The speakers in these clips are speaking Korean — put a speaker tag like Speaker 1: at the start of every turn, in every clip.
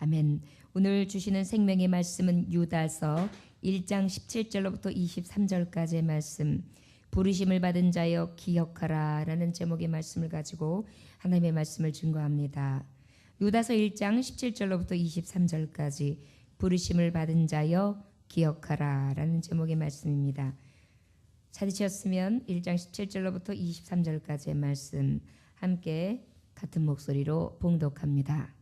Speaker 1: 아멘. 오늘 주시는 생명의 말씀은 유다서 1장 17절로부터 23절까지의 말씀, 부르심을 받은 자여 기억하라 라는 제목의 말씀을 가지고 하나님의 말씀을 증거합니다. 유다서 1장 17절로부터 23절까지 부르심을 받은 자여 기억하라 라는 제목의 말씀입니다. 찾으셨으면 1장 17절로부터 23절까지의 말씀 함께 같은 목소리로 봉독합니다.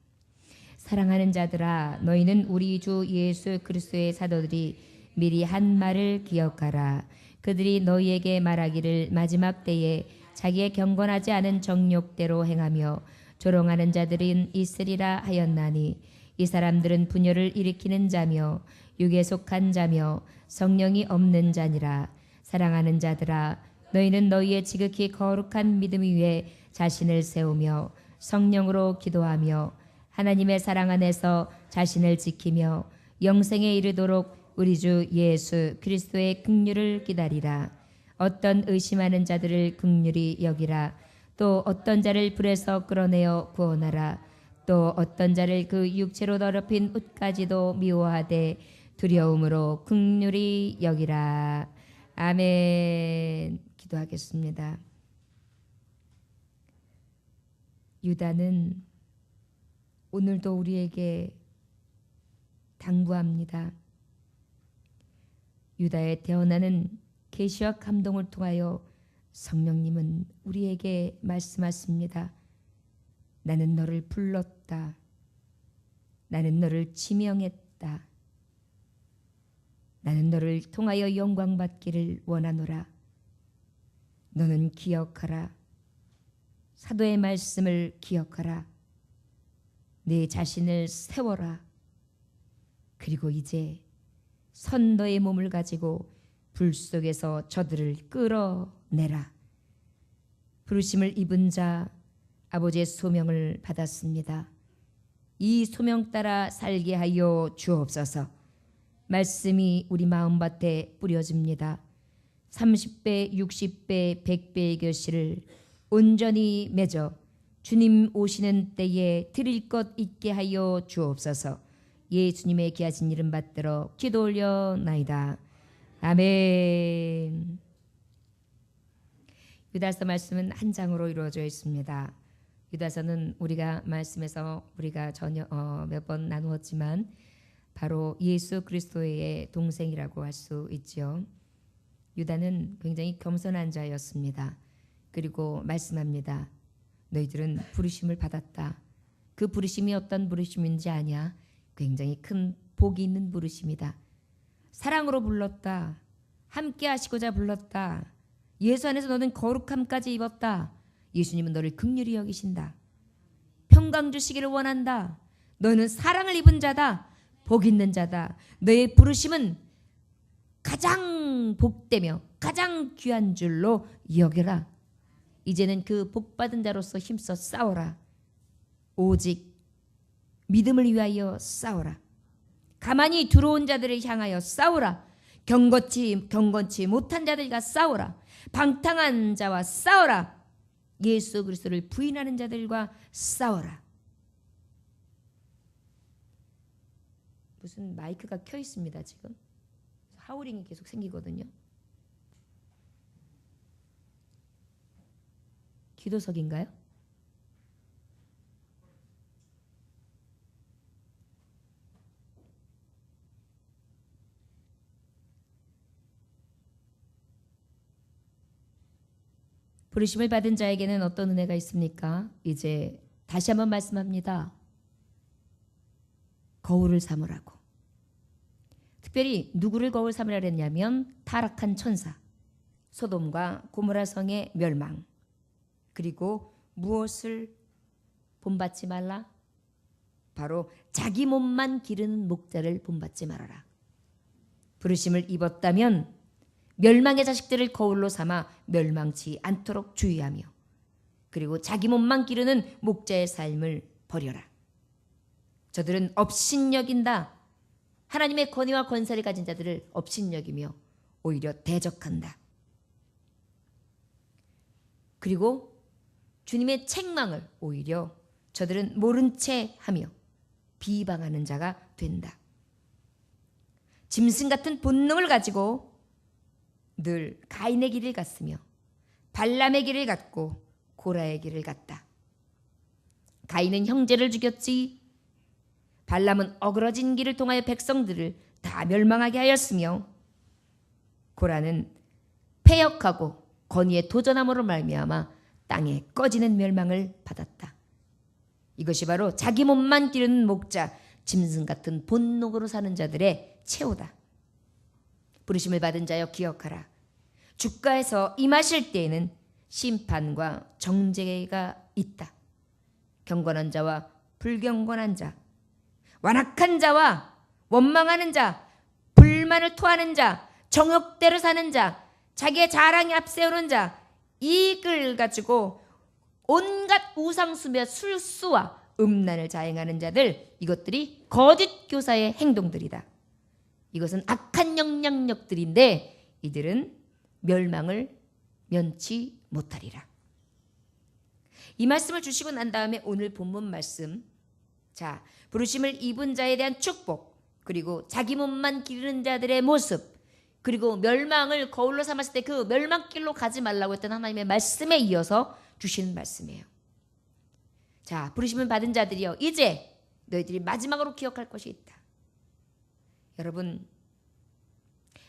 Speaker 1: 사랑하는 자들아, 너희는 우리 주 예수 그리스도의 사도들이 미리 한 말을 기억하라. 그들이 너희에게 말하기를 마지막 때에 자기의 경건하지 않은 정욕대로 행하며 조롱하는 자들은 있으리라 하였나니, 이 사람들은 분열을 일으키는 자며 육에 속한 자며 성령이 없는 자니라. 사랑하는 자들아, 너희는 너희의 지극히 거룩한 믿음 위에 자신을 세우며 성령으로 기도하며 하나님의 사랑 안에서 자신을 지키며 영생에 이르도록 우리 주 예수 그리스도의 긍휼을 기다리라. 어떤 의심하는 자들을 긍휼히 여기라. 또 어떤 자를 불에서 끌어내어 구원하라. 또 어떤 자를 그 육체로 더럽힌 옷까지도 미워하되 두려움으로 긍휼히 여기라. 아멘. 기도하겠습니다. 유다는 오늘도 우리에게 당부합니다. 유다에 태어나는 계시와 감동을 통하여 성령님은 우리에게 말씀하십니다. 나는 너를 불렀다. 나는 너를 지명했다. 나는 너를 통하여 영광 받기를 원하노라. 너는 기억하라. 사도의 말씀을 기억하라. 네 자신을 세워라. 그리고 이제 선너의 몸을 가지고 불 속에서 저들을 끌어내라. 부르심을 입은 자, 아버지의 소명을 받았습니다. 이 소명 따라 살게 하여 주옵소서. 말씀이 우리 마음밭에 뿌려집니다. 30배, 60배, 100배의 결실을 온전히 맺어 주님 오시는 때에 드릴 것 있게 하여 주옵소서. 예수님의 귀하신 이름 받들어 기도 올려나이다. 아멘. 유다서 말씀은 한 장으로 이루어져 있습니다. 유다서는 우리가 말씀에서 우리가 몇 번 나누었지만 바로 예수 그리스도의 동생이라고 할 수 있지요. 유다는 굉장히 겸손한 자였습니다. 그리고 말씀합니다. 너희들은 부르심을 받았다. 그 부르심이 어떤 부르심인지 아냐? 굉장히 큰 복이 있는 부르심이다. 사랑으로 불렀다. 함께 하시고자 불렀다. 예수 안에서 너는 거룩함까지 입었다. 예수님은 너를 긍휼히 여기신다. 평강 주시기를 원한다. 너는 사랑을 입은 자다. 복 있는 자다. 너의 부르심은 가장 복되며 가장 귀한 줄로 여겨라. 이제는 그 복받은 자로서 힘써 싸워라. 오직 믿음을 위하여 싸워라. 가만히 들어온 자들을 향하여 싸우라. 경건치 못한 자들과 싸우라. 방탕한 자와 싸우라. 예수 그리스도를 부인하는 자들과 싸워라. 무슨 마이크가 켜 있습니다. 지금 하우링이 계속 생기거든요. 기도석인가요? 부르심을 받은 자에게는 어떤 은혜가 있습니까? 이제 다시 한번 말씀합니다. 거울을 삼으라고. 특별히 누구를 거울 삼으라 그랬냐면 타락한 천사, 소돔과 고모라 성의 멸망, 그리고 무엇을 본받지 말라? 바로 자기 몸만 기르는 목자를 본받지 말아라. 부르심을 입었다면 멸망의 자식들을 거울로 삼아 멸망치 않도록 주의하며, 그리고 자기 몸만 기르는 목자의 삶을 버려라. 저들은 업신여긴다. 하나님의 권위와 권세를 가진 자들을 업신여기며 오히려 대적한다. 그리고 주님의 책망을 오히려 저들은 모른 채 하며 비방하는 자가 된다. 짐승 같은 본능을 가지고 늘 가인의 길을 갔으며 발람의 길을 갔고 고라의 길을 갔다. 가인은 형제를 죽였지 발람은 어그러진 길을 통하여 백성들을 다 멸망하게 하였으며 고라는 패역하고 권위에 도전함으로 말미암아 땅에 꺼지는 멸망을 받았다. 이것이 바로 자기 몸만 기르는 목자, 짐승 같은 본능으로 사는 자들의 최후다. 부르심을 받은 자여 기억하라. 주가에서 임하실 때에는 심판과 정죄가 있다. 경건한 자와 불경건한 자, 완악한 자와 원망하는 자, 불만을 토하는 자, 정욕대로 사는 자, 자기의 자랑에 앞세우는 자, 이익을 가지고 온갖 우상수며 술수와 음란을 자행하는 자들, 이것들이 거짓 교사의 행동들이다. 이것은 악한 영향력들인데 이들은 멸망을 면치 못하리라. 이 말씀을 주시고 난 다음에 오늘 본문 말씀, 자, 부르심을 입은 자에 대한 축복, 그리고 자기 몸만 기르는 자들의 모습, 그리고 멸망을 거울로 삼았을 때 그 멸망길로 가지 말라고 했던 하나님의 말씀에 이어서 주시는 말씀이에요. 자, 부르심을 받은 자들이여, 이제 너희들이 마지막으로 기억할 것이 있다. 여러분,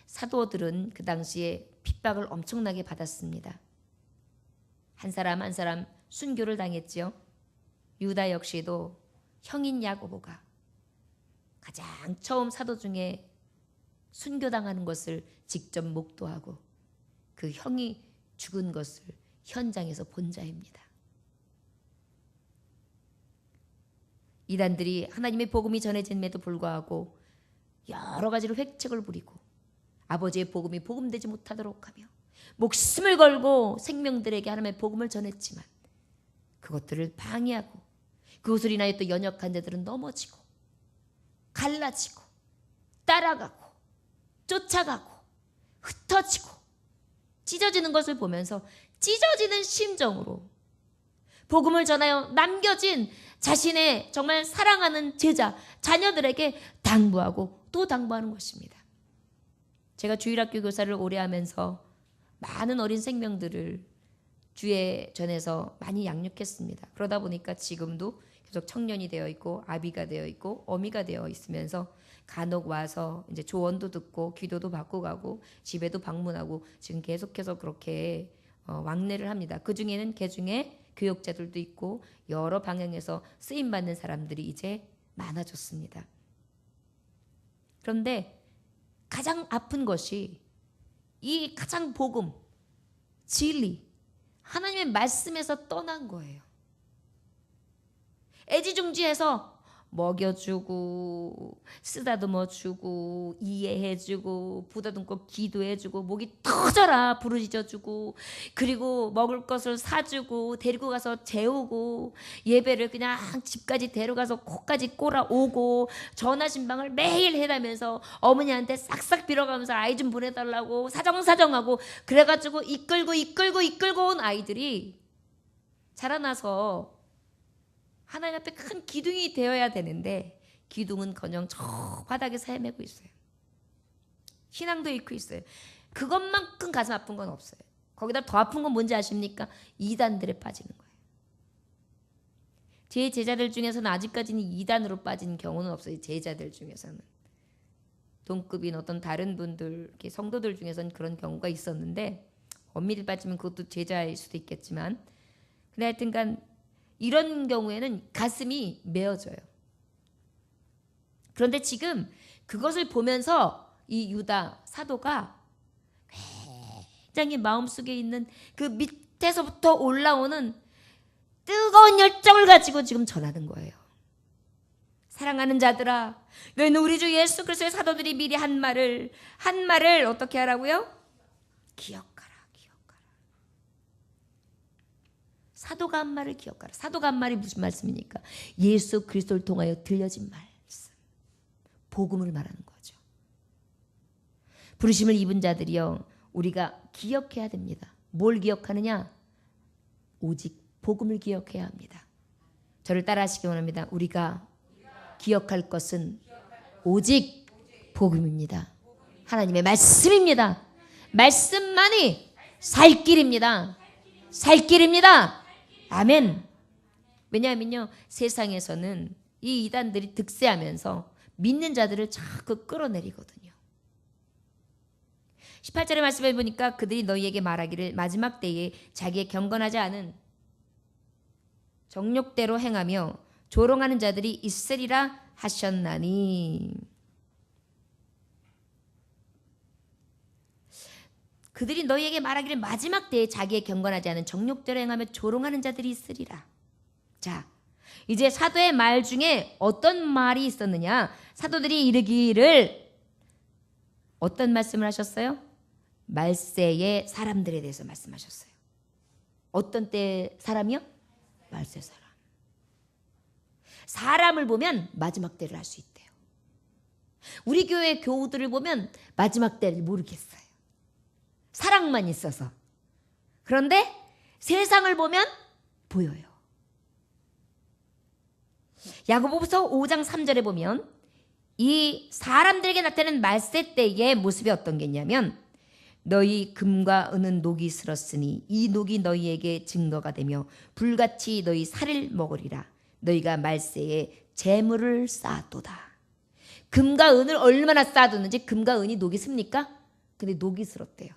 Speaker 1: 사도들은 그 당시에 핍박을 엄청나게 받았습니다. 한 사람 한 사람 순교를 당했지요. 유다 역시도 형인 야고보가 가장 처음 사도 중에 순교당하는 것을 직접 목도하고 그 형이 죽은 것을 현장에서 본 자입니다. 이단들이 하나님의 복음이 전해짐에도 불구하고 여러 가지로 획책을 부리고 아버지의 복음이 복음되지 못하도록 하며 목숨을 걸고 생명들에게 하나님의 복음을 전했지만 그것들을 방해하고 그것을 인하여 또 연약한 자들은 넘어지고 갈라지고 따라가고 쫓아가고 흩어지고 찢어지는 것을 보면서 찢어지는 심정으로 복음을 전하여 남겨진 자신의 정말 사랑하는 제자, 자녀들에게 당부하고 또 당부하는 것입니다. 제가 주일학교 교사를 오래 하면서 많은 어린 생명들을 주에 전해서 많이 양육했습니다. 그러다 보니까 지금도 계속 청년이 되어 있고 아비가 되어 있고 어미가 되어 있으면서 간혹 와서 이제 조언도 듣고 기도도 받고 가고 집에도 방문하고 지금 계속해서 그렇게 왕래를 합니다. 그 중에는 개중에 교육자들도 있고 여러 방향에서 쓰임 받는 사람들이 이제 많아졌습니다. 그런데 가장 아픈 것이 이 가장 복음, 진리, 하나님의 말씀에서 떠난 거예요. 애지중지해서 먹여주고 쓰다듬어주고 이해해주고 부다듬고 기도해주고 목이 터져라 부르짖어주고 그리고 먹을 것을 사주고 데리고 가서 재우고 예배를 그냥 집까지 데려가서 코까지 꼬라오고 전화신방을 매일 해다면서 어머니한테 싹싹 빌어가면서 아이 좀 보내달라고 사정사정하고 그래가지고 이끌고 온 아이들이 자라나서 하나님 앞에 큰 기둥이 되어야 되는데 기둥은커녕 저 바닥에서 헤매고 있어요. 신앙도 잃고 있어요. 그것만큼 가슴 아픈 건 없어요. 거기다 더 아픈 건 뭔지 아십니까? 이단들에 빠지는 거예요. 제 제자들 중에서는 아직까지는 이단으로 빠진 경우는 없어요. 제자들 중에서는. 동급인 어떤 다른 분들, 성도들 중에서는 그런 경우가 있었는데 엄밀히 빠지면 그것도 제자일 수도 있겠지만 근데 하여튼간 이런 경우에는 가슴이 메어져요. 그런데 지금 그것을 보면서 이 유다 사도가 굉장히 마음속에 있는 그 밑에서부터 올라오는 뜨거운 열정을 가지고 지금 전하는 거예요. 사랑하는 자들아, 너희는 우리 주 예수 그리스도의 사도들이 미리 한 말을 어떻게 하라고요? 기억하라. 사도가 한 말을 기억하라. 사도가 한 말이 무슨 말씀입니까? 예수 그리스도를 통하여 들려진 말씀. 복음을 말하는 거죠. 부르심을 입은 자들이요. 우리가 기억해야 됩니다. 뭘 기억하느냐? 오직 복음을 기억해야 합니다. 저를 따라 하시기 원합니다. 우리가 기억할 것은 오직 복음입니다. 하나님의 말씀입니다. 말씀만이 살 길입니다. 살 길입니다. 아멘. 왜냐하면요, 세상에서는 이 이단들이 득세하면서 믿는 자들을 자꾸 끌어내리거든요. 18절의 말씀을 보니까 그들이 너희에게 말하기를 마지막 때에 자기의 경건하지 않은 정욕대로 행하며 조롱하는 자들이 있으리라 하셨나니. 그들이 너희에게 말하기를 마지막 때에 자기의 경건하지 않은 정욕대로 행하며 조롱하는 자들이 있으리라. 자, 이제 사도의 말 중에 어떤 말이 있었느냐? 사도들이 이르기를 어떤 말씀을 하셨어요? 말세의 사람들에 대해서 말씀하셨어요. 어떤 때 사람이요? 말세 사람. 사람을 보면 마지막 때를 알 수 있대요. 우리 교회 교우들을 보면 마지막 때를 모르겠어요. 사랑만 있어서. 그런데 세상을 보면 보여요. 야고보서 5장 3절에 보면 이 사람들에게 나타나는 말세 때의 모습이 어떤 게 있냐면 너희 금과 은은 녹이 슬었으니 이 녹이 너희에게 증거가 되며 불같이 너희 살을 먹으리라. 너희가 말세에 재물을 쌓았도다. 금과 은을 얼마나 쌓아뒀는지 금과 은이 녹이 습니까? 근데 녹이 슬었대요.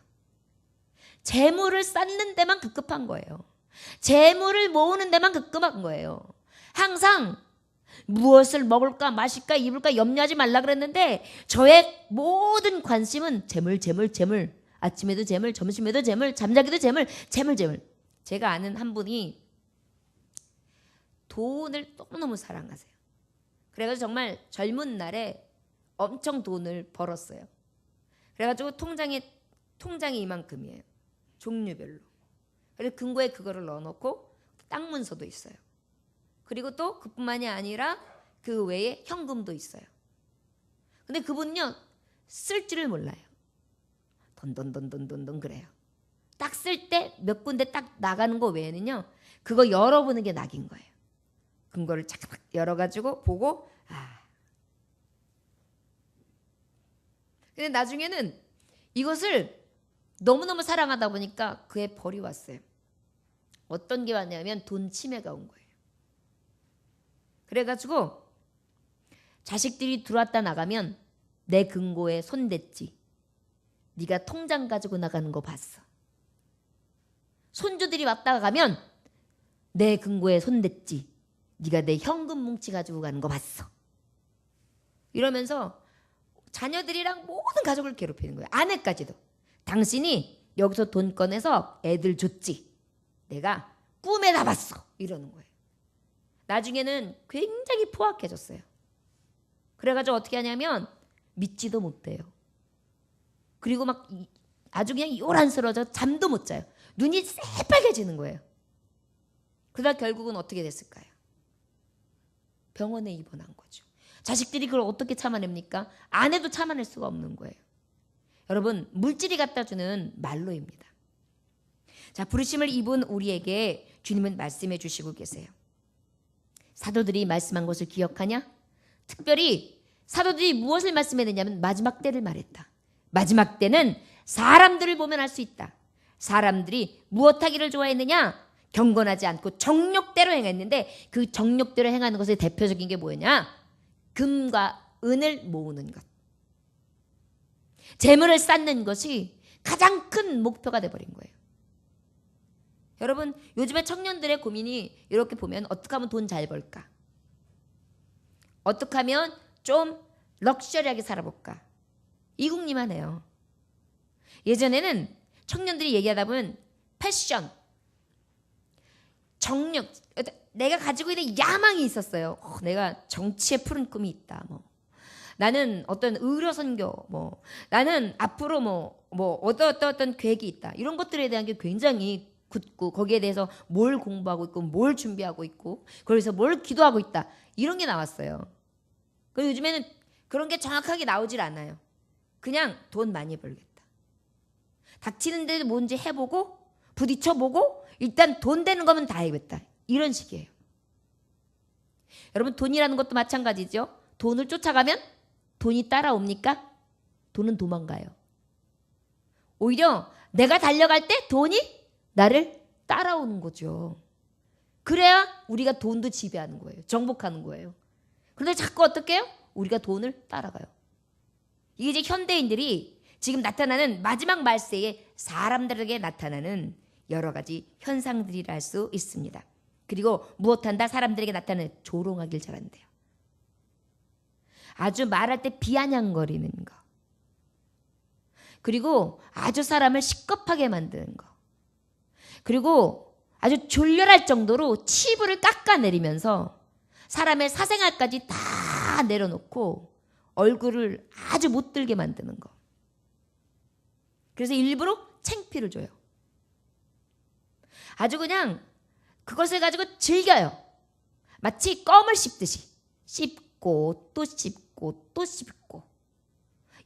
Speaker 1: 재물을 쌓는 데만 급급한 거예요. 재물을 모으는 데만 급급한 거예요. 항상 무엇을 먹을까 마실까 입을까 염려하지 말라 그랬는데 저의 모든 관심은 재물. 아침에도 재물, 점심에도 재물, 잠자기도 재물. 제가 아는 한 분이 돈을 너무너무 사랑하세요. 그래가지고 정말 젊은 날에 엄청 돈을 벌었어요. 그래가지고 통장이 이만큼이에요. 종류별로. 그래서 금고에 그거를 넣어놓고 땅 문서도 있어요. 그리고 또 그뿐만이 아니라 그 외에 현금도 있어요. 근데 그분은요, 쓸 줄을 몰라요. 돈 그래요. 딱 쓸 때 몇 군데 딱 나가는 거 외에는요, 그거 열어보는 게 낙인 거예요. 금고를 착착 열어가지고 보고, 근데 나중에는 이것을 너무너무 사랑하다 보니까 그의 벌이 왔어요. 어떤 게 왔냐면 돈 침해가 온 거예요. 그래가지고 자식들이 들어왔다 나가면 내 금고에 손댔지. 네가 통장 가지고 나가는 거 봤어. 손주들이 왔다 가면 내 금고에 손댔지. 네가 내 현금 뭉치 가지고 가는 거 봤어. 이러면서 자녀들이랑 모든 가족을 괴롭히는 거예요. 아내까지도. 당신이 여기서 돈 꺼내서 애들 줬지. 내가 꿈에다 봤어. 이러는 거예요. 나중에는 굉장히 포악해졌어요. 그래가지고 어떻게 하냐면 믿지도 못해요. 그리고 막 아주 그냥 요란스러워져 잠도 못 자요. 눈이 새빨개지는 거예요. 그러다 결국은 어떻게 됐을까요? 병원에 입원한 거죠. 자식들이 그걸 어떻게 참아냅니까? 아내도 참아낼 수가 없는 거예요. 여러분, 물질이 갖다 주는 말로입니다. 자, 부르심을 입은 우리에게 주님은 말씀해 주시고 계세요. 사도들이 말씀한 것을 기억하냐? 특별히 사도들이 무엇을 말씀했느냐면 마지막 때를 말했다. 마지막 때는 사람들을 보면 알 수 있다. 사람들이 무엇하기를 좋아했느냐? 경건하지 않고 정욕대로 행했는데 그 정욕대로 행하는 것의 대표적인 게 뭐냐? 금과 은을 모으는 것. 재물을 쌓는 것이 가장 큰 목표가 돼버린 거예요. 여러분, 요즘에 청년들의 고민이 이렇게 보면 어떻게 하면 돈 잘 벌까? 어떻게 하면 좀 럭셔리하게 살아볼까? 이국리만 해요. 예전에는 청년들이 얘기하다 보면 패션, 정력, 내가 가지고 있는 야망이 있었어요. 내가 정치에 푸른 꿈이 있다. 나는 어떤 의료 선교, 나는 앞으로 어떤 계획이 있다. 이런 것들에 대한 게 굉장히 굳고 거기에 대해서 뭘 공부하고 있고 뭘 준비하고 있고 그래서 뭘 기도하고 있다. 이런 게 나왔어요. 그리고 요즘에는 그런 게 정확하게 나오질 않아요. 그냥 돈 많이 벌겠다. 닥치는 데도 뭔지 해보고 부딪혀보고 일단 돈 되는 거면 다 해야겠다. 이런 식이에요. 여러분 돈이라는 것도 마찬가지죠. 돈을 쫓아가면 돈이 따라옵니까? 돈은 도망가요. 오히려 내가 달려갈 때 돈이 나를 따라오는 거죠. 그래야 우리가 돈도 지배하는 거예요. 정복하는 거예요. 그런데 자꾸 어떻게 해요? 우리가 돈을 따라가요. 이게 이제 현대인들이 지금 나타나는 마지막 말세에 사람들에게 나타나는 여러 가지 현상들이라 할 수 있습니다. 그리고 무엇한다? 사람들에게 나타나는 조롱하길 잘한대요. 아주 말할 때 비아냥거리는 거. 그리고 아주 사람을 시겁하게 만드는 거. 그리고 아주 졸렬할 정도로 치부를 깎아내리면서 사람의 사생활까지 다 내려놓고 얼굴을 아주 못들게 만드는 거. 그래서 일부러 창피를 줘요. 아주 그냥 그것을 가지고 즐겨요. 마치 껌을 씹듯이 씹고 또 씹고 또 씹고.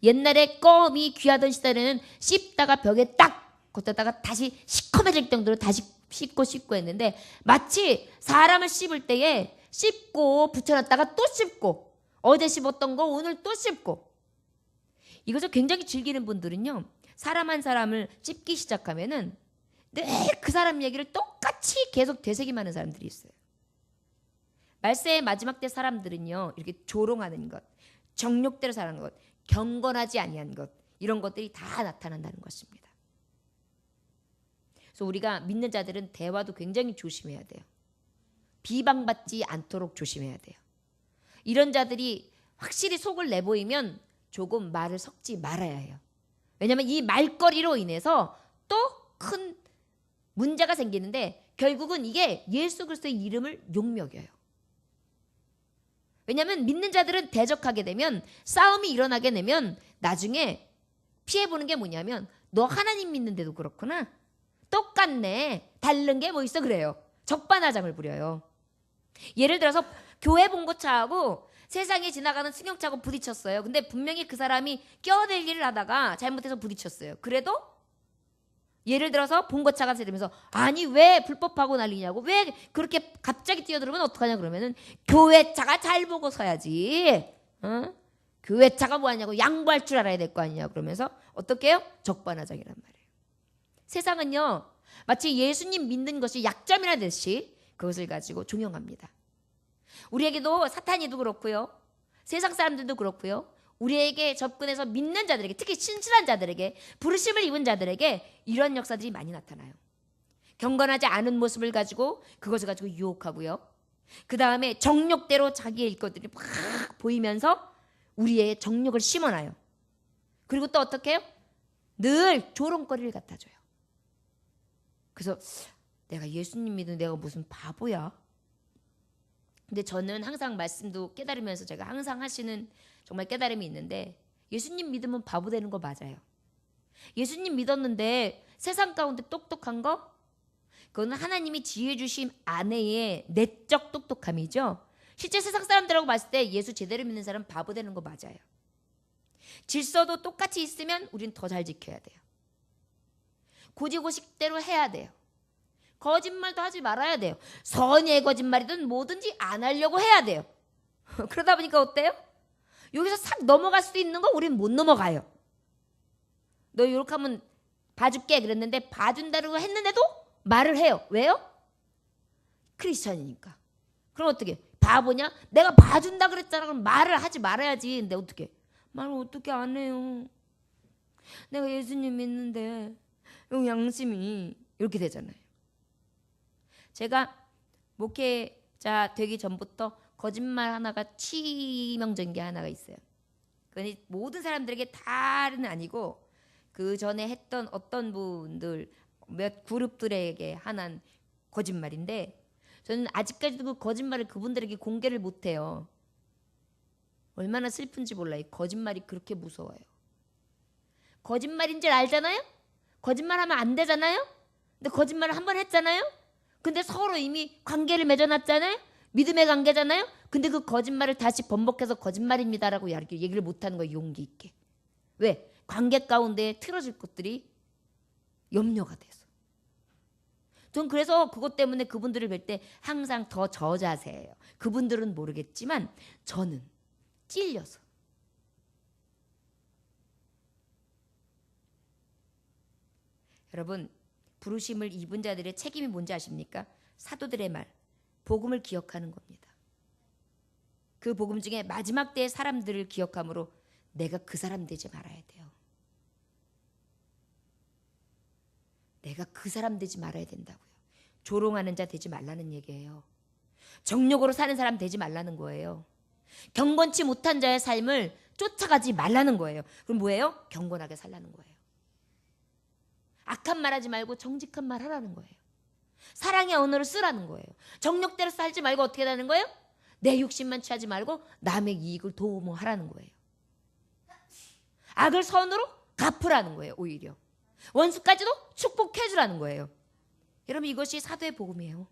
Speaker 1: 옛날에 껌이 귀하던 시절에는 씹다가 벽에 딱 걷다가 다시 시커매질 정도로 다시 씹고 했는데 마치 사람을 씹을 때에 씹고 붙여놨다가 또 씹고 어제 씹었던 거 오늘 또 씹고. 이것을 굉장히 즐기는 분들은요, 사람 한 사람을 씹기 시작하면은 늘 그 사람 얘기를 똑같이 계속 되새김하는 사람들이 있어요. 말세의 마지막 때 사람들은요, 이렇게 조롱하는 것, 정욕대로 살아가는 것, 경건하지 아니한 것, 이런 것들이 다 나타난다는 것입니다. 그래서 우리가 믿는 자들은 대화도 굉장히 조심해야 돼요. 비방받지 않도록 조심해야 돼요. 이런 자들이 확실히 속을 내보이면 조금 말을 섞지 말아야 해요. 왜냐하면 이 말거리로 인해서 또 큰 문제가 생기는데 결국은 이게 예수 그리스도의 이름을 욕먹여요. 왜냐하면 믿는 자들은 대적하게 되면, 싸움이 일어나게 되면 나중에 피해보는 게 뭐냐면, 너 하나님 믿는데도 그렇구나, 똑같네, 다른 게 뭐 있어, 그래요. 적반하장을 부려요. 예를 들어서 교회 봉고차하고 세상에 지나가는 승용차하고 부딪혔어요. 근데 분명히 그 사람이 껴들기를 하다가 잘못해서 부딪혔어요. 그래도 예를 들어서 봉고차가 되면서 아니 왜 불법하고 난리냐고, 왜 그렇게 갑자기 뛰어들으면 어떡하냐 그러면은 교회차가 잘 보고 서야지, 교회차가 뭐하냐고, 양보할 줄 알아야 될 거 아니냐 그러면서 어떻게 해요? 적반하장이란 말이에요. 세상은요 마치 예수님 믿는 것이 약점이라 듯이 그것을 가지고 종용합니다. 우리에게도 사탄이도 그렇고요, 세상 사람들도 그렇고요, 우리에게 접근해서 믿는 자들에게, 특히 신실한 자들에게, 부르심을 입은 자들에게 이런 역사들이 많이 나타나요. 경건하지 않은 모습을 가지고 그것을 가지고 유혹하고요, 그 다음에 정욕대로 자기의 것들이 막 보이면서 우리의 정욕을 심어놔요. 그리고 또 어떻게 해요? 늘 조롱거리를 갖다 줘요. 그래서 내가 예수님 믿은 내가 무슨 바보야? 근데 저는 항상 말씀도 깨달으면서 제가 항상 하시는 정말 깨달음이 있는데, 예수님 믿으면 바보 되는 거 맞아요. 예수님 믿었는데 세상 가운데 똑똑한 거, 그거는 하나님이 지혜 주심 안에의 내적 똑똑함이죠. 실제 세상 사람들하고 봤을 때 예수 제대로 믿는 사람은 바보 되는 거 맞아요. 질서도 똑같이 있으면 우린 더 잘 지켜야 돼요. 고지고식대로 해야 돼요. 거짓말도 하지 말아야 돼요. 선의의 거짓말이든 뭐든지 안 하려고 해야 돼요. 그러다 보니까 어때요? 여기서 싹 넘어갈 수도 있는 거 우리는 못 넘어가요. 너 이렇게 하면 봐줄게 그랬는데 봐준다고 했는데도 말을 해요. 왜요? 크리스천이니까. 그럼 어떻게? 바보냐? 내가 봐준다 그랬잖아. 그럼 말을 하지 말아야지. 근데 어떻게? 말을 어떻게 안 해요? 내가 예수님 믿는데 양심이 이렇게 되잖아요. 제가 목회자 되기 전부터 거짓말 하나가 치명적인 게 하나가 있어요. 그건 모든 사람들에게 다는 아니고 그 전에 했던 어떤 분들 몇 그룹들에게 하는 거짓말인데, 저는 아직까지도 그 거짓말을 그분들에게 공개를 못해요. 얼마나 슬픈지 몰라요. 거짓말이 그렇게 무서워요. 거짓말인 줄 알잖아요? 거짓말하면 안 되잖아요? 근데 거짓말을 한 번 했잖아요? 근데 서로 이미 관계를 맺어놨잖아요? 믿음의 관계잖아요? 근데 그 거짓말을 다시 번복해서 거짓말입니다라고 얘기를 못하는 거예요. 용기 있게. 왜? 관계 가운데 틀어질 것들이 염려가 돼서. 전 그래서 그것 때문에 그분들을 뵐 때 항상 더 저자세예요. 그분들은 모르겠지만 저는 찔려서. 여러분, 부르심을 입은 자들의 책임이 뭔지 아십니까? 사도들의 말, 복음을 기억하는 겁니다. 그 복음 중에 마지막 때의 사람들을 기억함으로 내가 그 사람 되지 말아야 돼요. 내가 그 사람 되지 말아야 된다고요. 조롱하는 자 되지 말라는 얘기예요. 정욕으로 사는 사람 되지 말라는 거예요. 경건치 못한 자의 삶을 쫓아가지 말라는 거예요. 그럼 뭐예요? 경건하게 살라는 거예요. 악한 말 하지 말고 정직한 말 하라는 거예요. 사랑의 언어를 쓰라는 거예요. 정욕대로 살지 말고 어떻게 하라는 거예요? 내 욕심만 취하지 말고 남의 이익을 도모하라는 거예요. 악을 선으로 갚으라는 거예요. 오히려 원수까지도 축복해 주라는 거예요. 여러분, 이것이 사도의 복음이에요.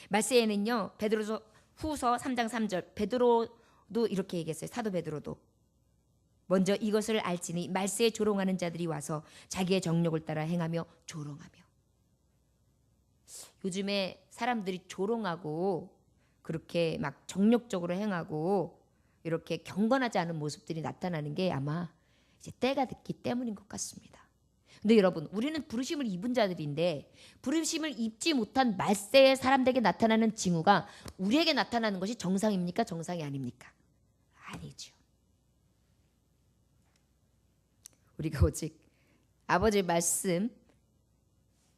Speaker 1: 말세에는요, 베드로서 후서 3장 3절, 베드로도 이렇게 얘기했어요. 사도 베드로도 먼저 이것을 알지니 말세에 조롱하는 자들이 와서 자기의 정욕을 따라 행하며 조롱하며. 요즘에 사람들이 조롱하고 그렇게 막 정욕적으로 행하고 이렇게 경건하지 않은 모습들이 나타나는 게 아마 이제 때가 됐기 때문인 것 같습니다. 근데 여러분, 우리는 부르심을 입은 자들인데 부르심을 입지 못한 말세의 사람들에게 나타나는 징후가 우리에게 나타나는 것이 정상입니까? 정상이 아닙니까? 아니죠. 우리가 오직 아버지의 말씀,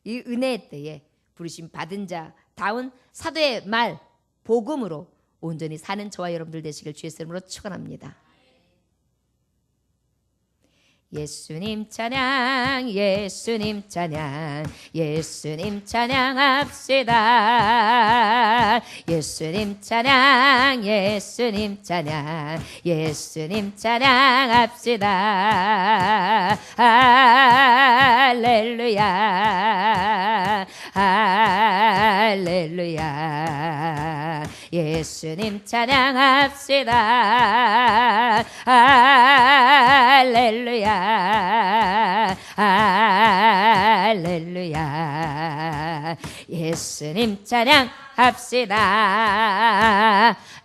Speaker 1: 이 은혜의 때에 부르심 받은 자다운 사도의 말, 복음으로 온전히 사는 저와 여러분들 되시길 주의 이름으로 축원합니다. 예수님 찬양, 예수님 찬양, 예수님 찬양합시다. 예수님 찬양, 예수님 찬양, 예수님 찬양합시다. 할렐루야, 할렐루야. 예수님 찬양합시다. 할렐루야, 할렐루야. 예수님 찬양합시다.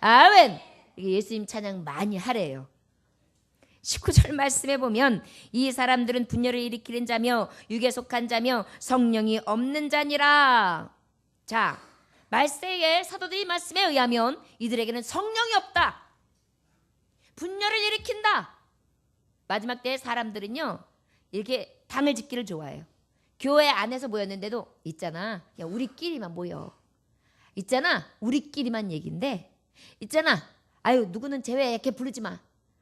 Speaker 1: 아멘. 예수님 찬양 많이 하래요. 19절 말씀에 보면 이 사람들은 분열을 일으키는 자며 육에 속한 자며 성령이 없는 자니라. 자, 말세의 사도들의 말씀에 의하면 이들에게는 성령이 없다. 분열을 일으킨다. 마지막 때의 사람들은요, 이렇게 당을 짓기를 좋아해요. 교회 안에서 모였는데도 있잖아, 그냥 우리끼리만 모여. 있잖아, 우리끼리만 얘기인데, 있잖아, 아유 누구는 제외 이렇게 부르지 마.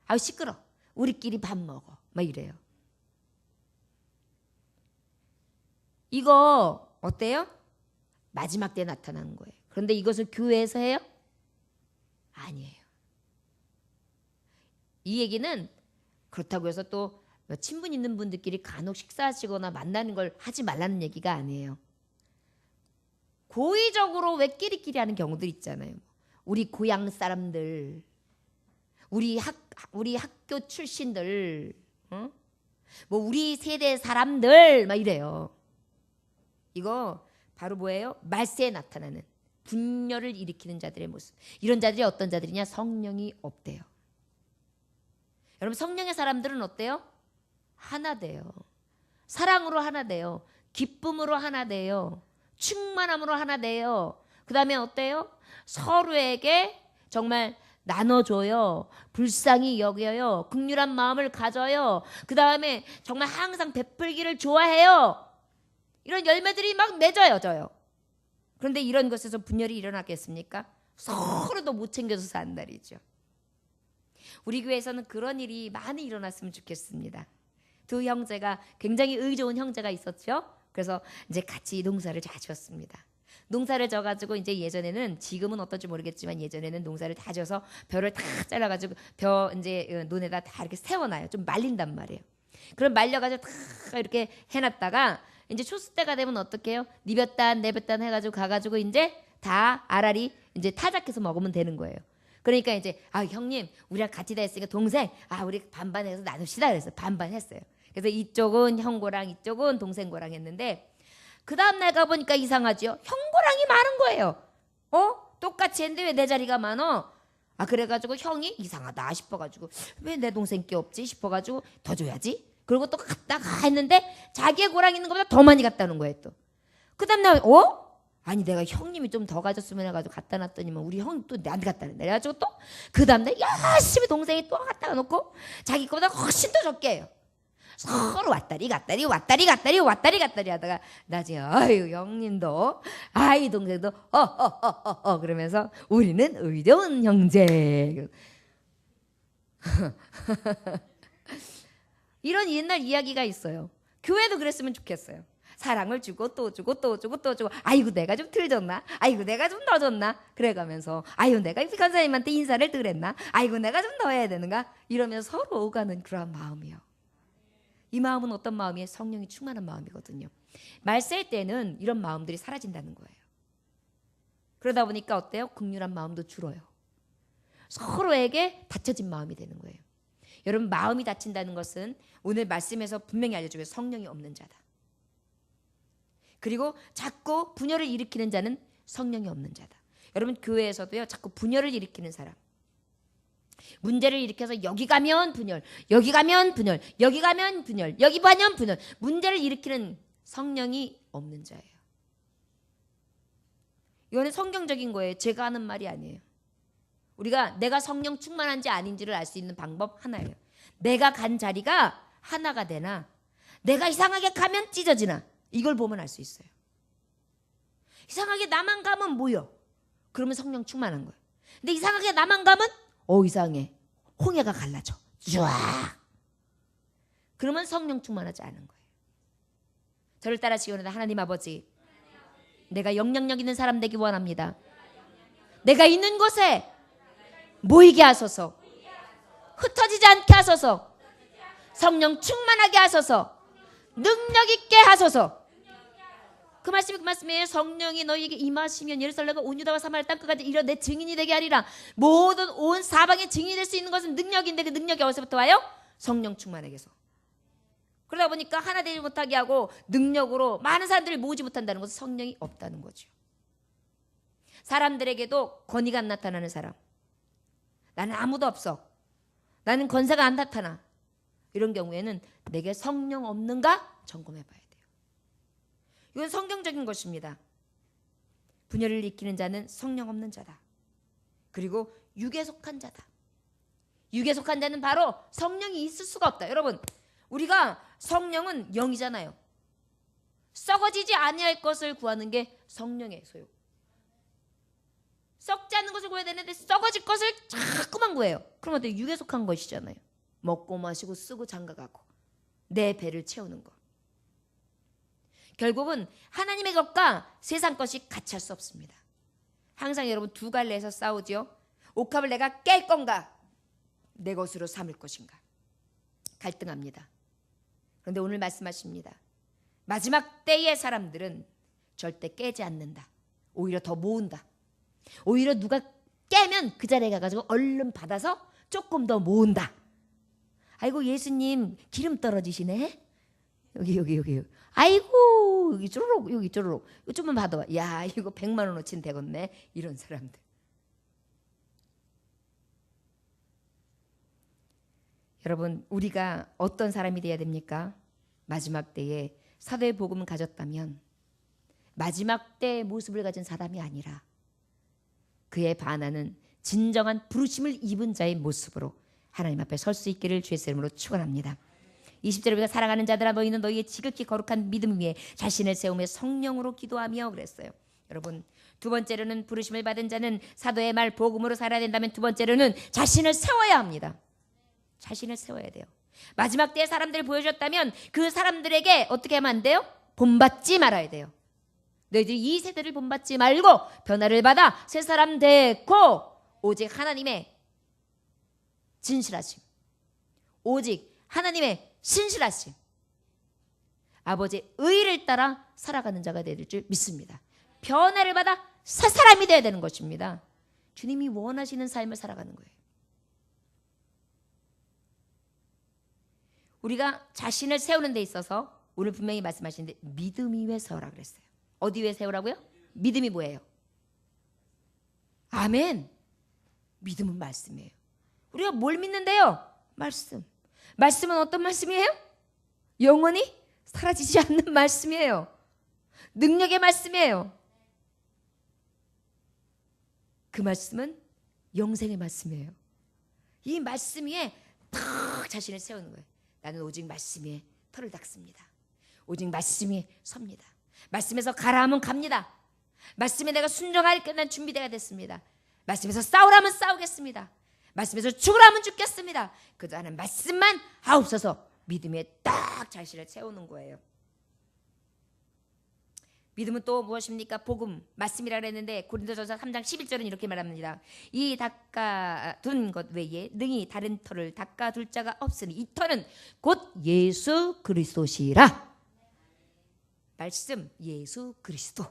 Speaker 1: 아유 시끄러. 우리끼리 밥 먹어. 막 이래요. 이거 어때요? 마지막 때 나타나는 거예요. 그런데 이것을 교회에서 해요? 아니에요. 이 얘기는 그렇다고 해서 또 친분 있는 분들끼리 간혹 식사하시거나 만나는 걸 하지 말라는 얘기가 아니에요. 고의적으로 왜 끼리끼리 하는 경우들 있잖아요. 우리 고향 사람들, 우리 학교 출신들, 뭐 우리 세대 사람들 막 이래요. 이거 바로 뭐예요? 말세에 나타나는 분열을 일으키는 자들의 모습. 이런 자들이 어떤 자들이냐? 성령이 없대요. 여러분, 성령의 사람들은 어때요? 하나 돼요. 사랑으로 하나 돼요. 기쁨으로 하나 돼요. 충만함으로 하나 돼요. 그 다음에 어때요? 서로에게 정말 나눠줘요. 불쌍히 여겨요. 긍휼한 마음을 가져요. 그 다음에 정말 항상 베풀기를 좋아해요. 이런 열매들이 막 맺어져요. 그런데 이런 것에서 분열이 일어나겠습니까? 서로도 못 챙겨서 사는 날이죠. 우리 교회에서는 그런 일이 많이 일어났으면 좋겠습니다. 두 형제가 굉장히 의좋은 형제가 있었죠. 그래서 이제 같이 농사를 다 지었습니다. 농사를 져가지고 이제 예전에는, 지금은 어떨지 모르겠지만 예전에는 농사를 다 져서 벼를 다 잘라가지고 벼 이제 논에다 다 이렇게 세워놔요. 좀 말린단 말이에요. 그럼 말려가지고 다 이렇게 해놨다가 이제 추수 때가 되면 어떻게 해요? 니 몇 단, 내 몇 단 해가지고 가가지고 이제 다 알알이 이제 타작해서 먹으면 되는 거예요. 그러니까 이제 형님 우리랑 같이 다 했으니까 동생 우리 반반해서 나눕시다 그래서 반반 했어요. 그래서 이쪽은 형고랑 이쪽은 동생고랑 했는데 그 다음날 가보니까 이상하죠. 형고랑이 많은 거예요. 똑같이 했는데 왜 내 자리가 많어? 그래가지고 형이 이상하다 싶어가지고 왜 내 동생 게 없지 싶어가지고 더 줘야지. 그리고 또 갔다가 했는데 자기의 고랑 있는 것보다 더 많이 갖다는 거예요 또. 그 다음날 아니 내가 형님이 좀 더 가졌으면 해가지고 갖다 놨더니만 우리 형이 또 나한테 갖다 놨네. 그래가지고 또 그 다음날 열심히 동생이 또 갖다가 놓고 자기 거보다 훨씬 더 적게 해요. 서로 왔다리 갔다리 왔다리 갔다리 왔다리 갔다리 하다가 나중에 아유 형님도 아이 동생도 그러면서 우리는 의로운 형제. 이런 옛날 이야기가 있어요. 교회도 그랬으면 좋겠어요. 사랑을 주고 또 주고 또 주고 또 주고 아이고 내가 좀 덜 줬나? 아이고 내가 좀 더 줬나? 그래가면서 아이고 내가 간사님한테 인사를 덜 했나? 아이고 내가 좀 더 해야 되는가? 이러면서 서로 오가는 그러한 마음이요. 이 마음은 어떤 마음이에요? 성령이 충만한 마음이거든요. 말 셀 때는 이런 마음들이 사라진다는 거예요. 그러다 보니까 어때요? 긍휼한 마음도 줄어요. 서로에게 닫혀진 마음이 되는 거예요. 여러분 마음이 닫힌다는 것은 오늘 말씀에서 분명히 알려주고 성령이 없는 자다. 그리고 자꾸 분열을 일으키는 자는 성령이 없는 자다. 여러분 교회에서도요 자꾸 분열을 일으키는 사람, 문제를 일으켜서 여기 가면 분열, 여기 가면 분열, 여기 가면 분열, 여기 가면 분열, 문제를 일으키는 성령이 없는 자예요. 이거는 성경적인 거예요. 제가 하는 말이 아니에요. 우리가 내가 성령 충만한지 아닌지를 알 수 있는 방법 하나예요. 내가 간 자리가 하나가 되나, 내가 이상하게 가면 찢어지나, 이걸 보면 알 수 있어요. 이상하게 나만 가면 모여. 그러면 성령 충만한 거예요. 근데 이상하게 나만 가면 이상해. 홍해가 갈라져. 쫙. 그러면 성령 충만하지 않은 거예요. 저를 따라하시기 원합니다. 하나님 아버지, 내가 영향력 있는 사람 되기 원합니다. 내가 있는 곳에 모이게 하소서. 흩어지지 않게 하소서. 성령 충만하게 하소서. 능력 있게 하소서. 그 말씀이에요. 성령이 너희에게 임하시면 예루살렘과 온 유다와 사마리아 땅끝까지 이르러 내 증인이 되게 하리라. 모든 온 사방에 증인이 될 수 있는 것은 능력인데 그 능력이 어디서부터 와요? 성령 충만에게서. 그러다 보니까 하나 되지 못하게 하고 능력으로 많은 사람들을 모으지 못한다는 것은 성령이 없다는 거죠. 사람들에게도 권위가 안 나타나는 사람, 나는 아무도 없어, 나는 권세가 안 나타나, 이런 경우에는 내게 성령 없는가 점검해 봐야 돼요. 이건 성경적인 것입니다. 분열을 일으키는 자는 성령 없는 자다. 그리고 육에 속한 자다. 육에 속한 자는 바로 성령이 있을 수가 없다. 여러분, 우리가 성령은 영이잖아요. 썩어지지 아니할 것을 구하는 게 성령의 소욕. 썩지 않는 것을 구해야 되는데 썩어질 것을 자꾸만 구해요. 그럼 어때요? 육에 속한 것이잖아요. 먹고 마시고 쓰고 장가가고 내 배를 채우는 것. 결국은 하나님의 것과 세상 것이 같이 할 수 없습니다. 항상 여러분 두 갈래에서 싸우죠. 옥합을 내가 깰 건가, 내 것으로 삼을 것인가, 갈등합니다. 그런데 오늘 말씀하십니다. 마지막 때의 사람들은 절대 깨지 않는다. 오히려 더 모은다. 오히려 누가 깨면 그 자리에 가가지고 얼른 받아서 조금 더 모은다. 아이고 예수님 기름 떨어지시네. 여기. 아이고 여기 쪼르륵, 여기 쪼르륵. 이거 좀만 받아봐. 야 이거 100만 원어치는 되겠네. 이런 사람들. 여러분 우리가 어떤 사람이 돼야 됩니까? 마지막 때에 사도의 복음을 가졌다면 마지막 때의 모습을 가진 사람이 아니라 그에 반하는 진정한 부르심을 입은 자의 모습으로 하나님 앞에 설 수 있기를 주의 이름으로 축원합니다. 20절에 우리가 사랑하는 자들아 너희는 너희의 지극히 거룩한 믿음 위에 자신을 세우며 성령으로 기도하며 그랬어요. 여러분 두 번째로는 부르심을 받은 자는 사도의 말 복음으로 살아야 된다면 두 번째로는 자신을 세워야 합니다. 자신을 세워야 돼요. 마지막 때에 사람들을 보여줬다면 그 사람들에게 어떻게 하면 안 돼요? 본받지 말아야 돼요. 너희들이 이 세대를 본받지 말고 변화를 받아 새 사람 되고 오직 하나님의 진실하심, 오직 하나님의 신실하심, 아버지의 의를 따라 살아가는 자가 되야 될 줄 믿습니다. 변화를 받아 새 사람이 되어야 되는 것입니다. 주님이 원하시는 삶을 살아가는 거예요. 우리가 자신을 세우는 데 있어서 오늘 분명히 말씀하시는데 믿음이 왜 세우라 그랬어요? 어디 왜 세우라고요? 믿음이 뭐예요? 아멘. 믿음은 말씀이에요. 우리가 뭘 믿는데요? 말씀. 말씀은 어떤 말씀이에요? 영원히 사라지지 않는 말씀이에요. 능력의 말씀이에요. 그 말씀은 영생의 말씀이에요. 이 말씀 위에 탁 자신을 세우는 거예요. 나는 오직 말씀 위에 털을 닦습니다. 오직 말씀 위에 섭니다. 말씀에서 가라 하면 갑니다. 말씀에 내가 순종할 난 준비되어 됐습니다. 말씀에서 싸우라면 싸우겠습니다. 말씀에서 죽으라면 죽겠습니다. 그저 하는 말씀만 하옵소서. 믿음에 딱 자신을 세우는 거예요. 믿음은 또 무엇입니까? 복음, 말씀이라 그랬는데 고린도전서 3장 11절은 이렇게 말합니다. 이 닦아둔 것 외에 능히 다른 터를 닦아둘 자가 없으니 이 터는 곧 예수 그리스도시라. 말씀, 예수 그리스도.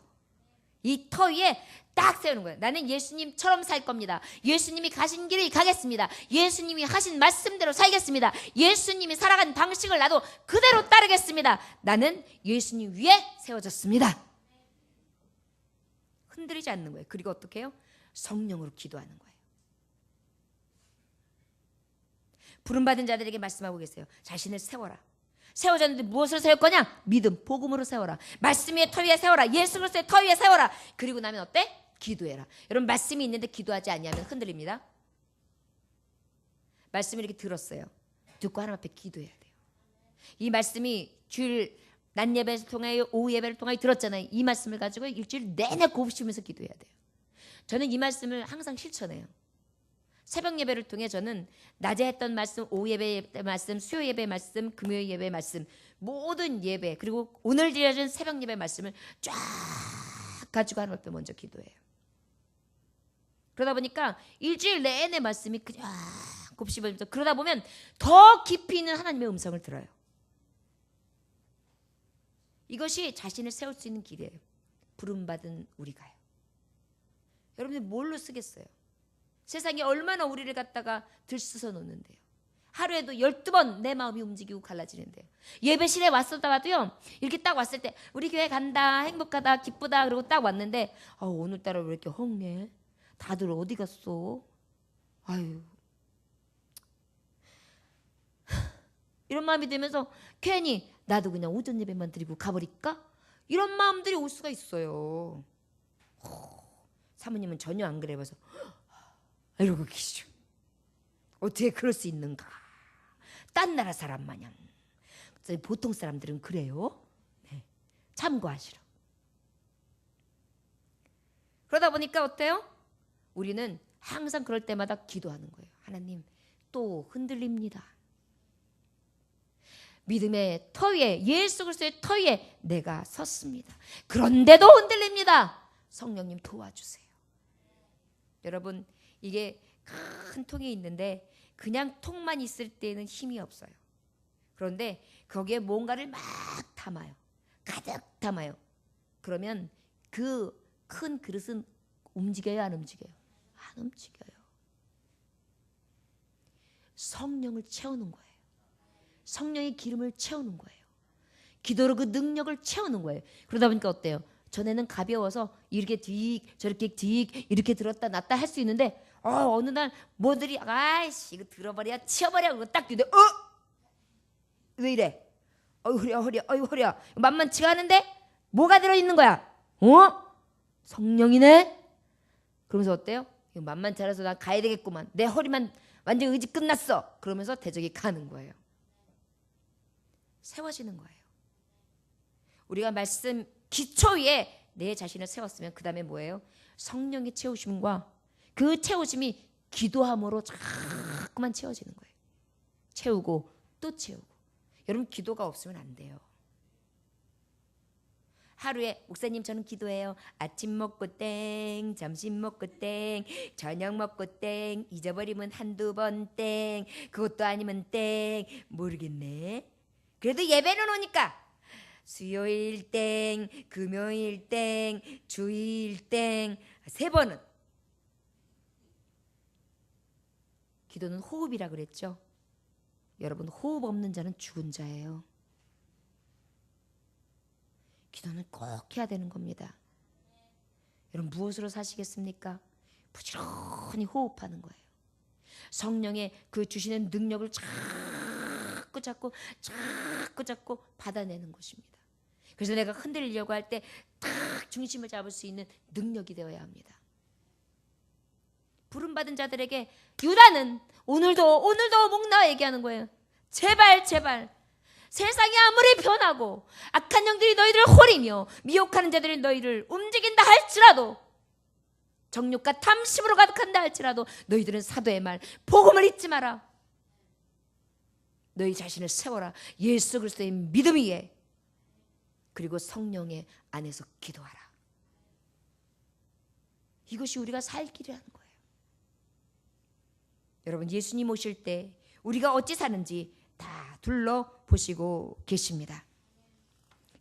Speaker 1: 이 터 위에 딱 세우는 거예요. 나는 예수님처럼 살 겁니다. 예수님이 가신 길을 가겠습니다. 예수님이 하신 말씀대로 살겠습니다. 예수님이 살아간 방식을 나도 그대로 따르겠습니다. 나는 예수님 위에 세워졌습니다. 흔들리지 않는 거예요. 그리고 어떻게 해요? 성령으로 기도하는 거예요. 부름받은 자들에게 말씀하고 계세요. 자신을 세워라. 세워졌는데 무엇을 세울 거냐? 믿음, 복음으로 세워라. 말씀 위에 터 위에 세워라. 예수 그리스도의 터 위에 세워라. 그리고 나면 어때? 기도해라. 여러분 말씀이 있는데 기도하지 않으면 흔들립니다. 말씀을 이렇게 들었어요. 듣고 하나님 앞에 기도해야 돼요. 이 말씀이 주일 낮 예배를 통하여 오후 예배를 통하여 들었잖아요. 이 말씀을 가지고 일주일 내내 곱씹으면서 기도해야 돼요. 저는 이 말씀을 항상 실천해요. 새벽 예배를 통해 저는 낮에 했던 말씀, 오후 예배 말씀, 수요 예배 말씀, 금요일 예배 말씀, 모든 예배 그리고 오늘 드려진 새벽 예배 말씀을 쫙 가지고 하나님 앞에 먼저 기도해요. 그러다 보니까 일주일 내내 말씀이 그냥 곱씹으면서 그러다 보면 더 깊이 있는 하나님의 음성을 들어요. 이것이 자신을 세울 수 있는 길이에요. 부름받은 우리가요. 여러분들 뭘로 쓰겠어요? 세상이 얼마나 우리를 갖다가 들쑤서 놓는데요. 하루에도 12번 내 마음이 움직이고 갈라지는데요. 예배실에 왔었다가도요. 이렇게 딱 왔을 때 우리 교회 간다, 행복하다, 기쁘다 그러고 딱 왔는데 오늘따라 왜 이렇게 헝해? 다들 어디 갔어? 아유. 이런 마음이 들면서 괜히 나도 그냥 오전 예배만 드리고 가버릴까? 이런 마음들이 올 수가 있어요. 사모님은 전혀 안 그래 봐서 이러고 계시죠. 어떻게 그럴 수 있는가? 딴 나라 사람 마냥. 보통 사람들은 그래요. 네. 참고하시라. 그러다 보니까 어때요? 우리는 항상 그럴 때마다 기도하는 거예요. 하나님 또 흔들립니다. 믿음의 터 위에 예수 그리스도의 터 위에 내가 섰습니다. 그런데도 흔들립니다. 성령님 도와주세요. 여러분 이게 큰 통이 있는데 그냥 통만 있을 때는 힘이 없어요. 그런데 거기에 뭔가를 막 담아요. 가득 담아요. 그러면 그 큰 그릇은 움직여요? 안 움직여요? 안 움직여요. 성령을 채우는 거예요. 성령의 기름을 채우는 거예요. 기도로 그 능력을 채우는 거예요. 그러다 보니까 어때요? 전에는 가벼워서 이렇게 딕 저렇게 딕 이렇게 들었다 놨다 할 수 있는데 어느 날 뭐들이 아이씨 이거 들어버려 치워버려 그거 딱 뒤에 왜 이래? 허리야 만만치가 않은데 뭐가 들어있는 거야? 성령이네? 그러면서 어때요? 이거 만만치 않아서 나 가야 되겠구만. 내 허리만 완전 의지 끝났어. 그러면서 대적이 가는 거예요. 세워지는 거예요. 우리가 말씀 기초 위에 내 자신을 세웠으면 그 다음에 뭐예요? 성령의 채우심과 그 채우심이 기도함으로 자꾸만 채워지는 거예요. 채우고 또 채우고. 여러분 기도가 없으면 안 돼요. 하루에 목사님 저는 기도해요. 아침 먹고 땡, 점심 먹고 땡, 저녁 먹고 땡, 잊어버리면 한두 번 땡, 그것도 아니면 땡, 모르겠네. 그래도 예배는 오니까 수요일 땡, 금요일 땡, 주일 땡 3번은. 기도는 호흡이라 그랬죠. 여러분, 호흡 없는 자는 죽은 자예요. 기도는 꼭 해야 되는 겁니다. 여러분, 무엇으로 사시겠습니까? 부지런히 호흡하는 거예요. 성령의 그 주시는 능력을 자꾸 받아내는 것입니다. 그래서 내가 흔들리려고 할 때 딱 중심을 잡을 수 있는 능력이 되어야 합니다. 부름받은 자들에게 유다는 오늘도 목나와 얘기하는 거예요. 제발 세상이 아무리 변하고 악한 영들이 너희들을 호리며 미혹하는 자들이 너희를 움직인다 할지라도, 정욕과 탐심으로 가득한다 할지라도 너희들은 사도의 말 복음을 잊지 마라. 너희 자신을 세워라. 예수 그리스도의 믿음 위에, 그리고 성령의 안에서 기도하라. 이것이 우리가 살 길이라는 거예요. 여러분, 예수님 오실 때 우리가 어찌 사는지 다 둘러보시고 계십니다.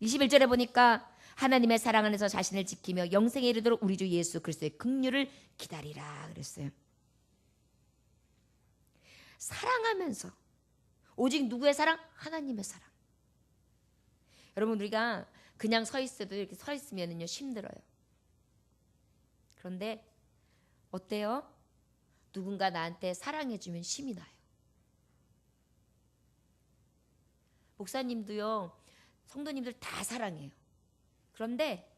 Speaker 1: 21절에 보니까 하나님의 사랑 안에서 자신을 지키며 영생에 이르도록 우리 주 예수 그리스도의 긍휼을 기다리라 그랬어요. 사랑하면서, 오직 누구의 사랑? 하나님의 사랑. 여러분, 우리가 그냥 서 있어도 이렇게 서 있으면요 힘들어요. 그런데 어때요? 누군가 나한테 사랑해주면 힘이 나요. 목사님도요, 성도님들 다 사랑해요. 그런데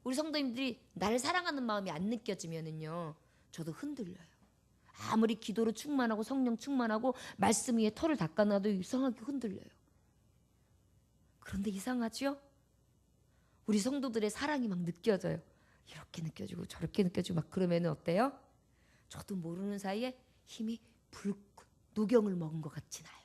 Speaker 1: 우리 성도님들이 나를 사랑하는 마음이 안 느껴지면은요, 저도 흔들려요. 아무리 기도로 충만하고 성령 충만하고 말씀 위에 털을 닦아놔도 이상하게 흔들려요. 그런데 이상하죠? 우리 성도들의 사랑이 막 느껴져요. 이렇게 느껴지고 저렇게 느껴지고 막 그러면 어때요? 저도 모르는 사이에 힘이 불끈 노경을 먹은 것 같이 나요.